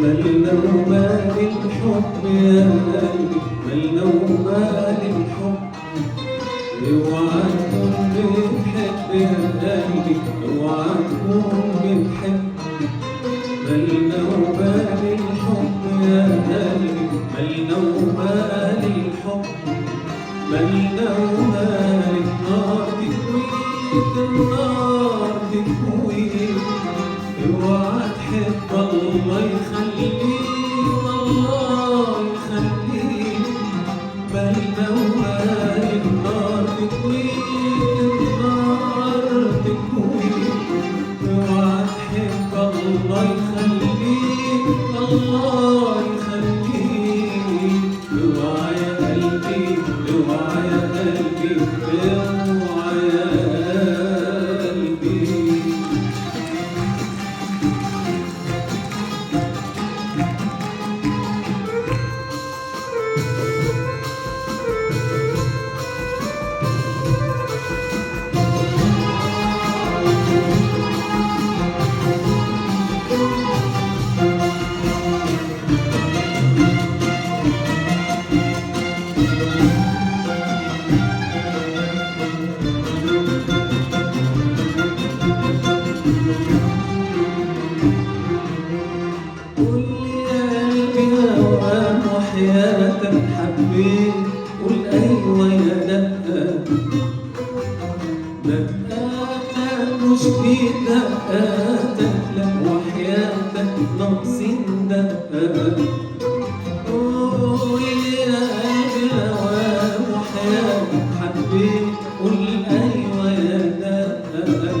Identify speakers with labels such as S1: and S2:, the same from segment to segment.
S1: مالنا ومال الحب يا قلبي، مالنا ومال الحب. اوعى تكون بتحب يا قلبي، اوعى تكون بتحب. مالنا ومال الحب يا قلبي، مالنا ومال الحب. مالنا ومال النار تكويك، النار تكويك. اوعى تحب الله يخليك، الله يخليك. مالنا ومال النار تكويك، النار تكويك. اوعى تحب الله يخليك، الله يخليك. اوعى يا قلبي، اوعى يا قلبي، اوعى يا قلبي. حياتك حبيت، قول أيوة يا دقات. دقاتك مش في دقاتك، لا وحياتك ناقصين دقات. قول يا قلبي هواك وحياتك حبيت، قول أيوة يا دقات.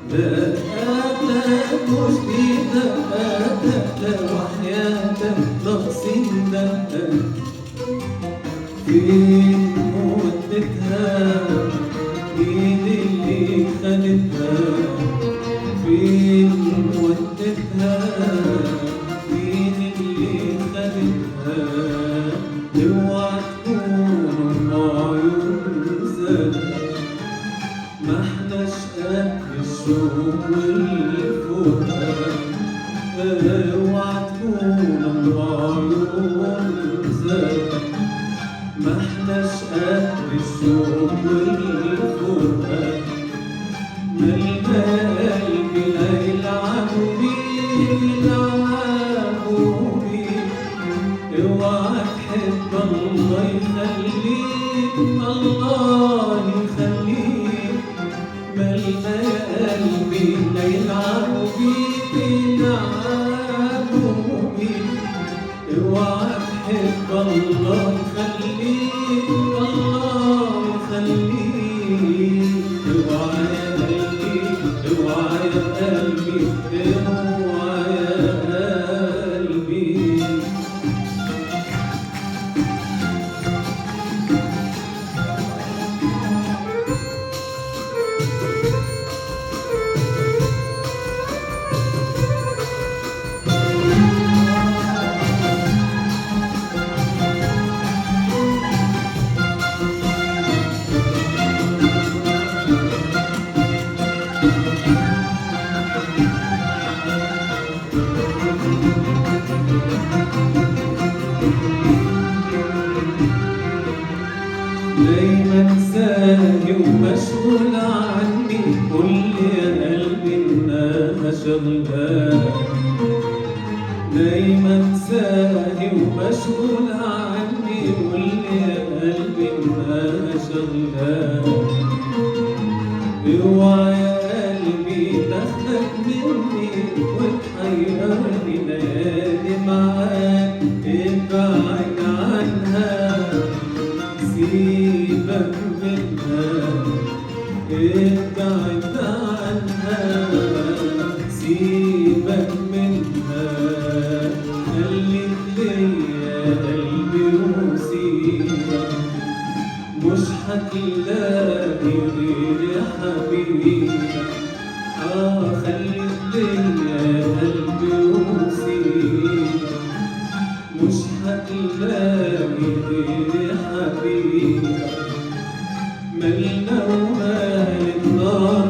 S1: دقاتك مش في دقاتك، لا وحياتك ناقصين دقات. فين مودتها مين اللي خدتها؟ فين مودتها مين اللي خدتها؟ اوعى تكون عيون زاد، ما احناش قد الشوق والفؤاد. اوعى تكون عيون زاد، ما احناش قد الشوق والفؤاد. مالنا قلبي لا يلعبوا بيه، يلعبوا بيه. اوعى تحب الله يخليك، الله يخليك. مالنا يا قلبي لا يلعبوا بيك، يلعبوا بيك. اوعى تحب الله يخليك، الله يخليك. اوعى يا قلبي، اوعى يا قلبي، اوعى يا قلبي. شغلة دايما ساهي ومشغول عني واللي قلبي ما شغلة اوعى يا قلبي تاخدك مني وتحيرني ليالي معاك ابعد عنها سيبك منها ابعد عنها سيبك منها خليك ليا قلبي وسيبك مش هتلاقي غير حبيبك خليك ليا قلبي وسيبك مش هتلاقي غير حبيبك مالنا ومال النار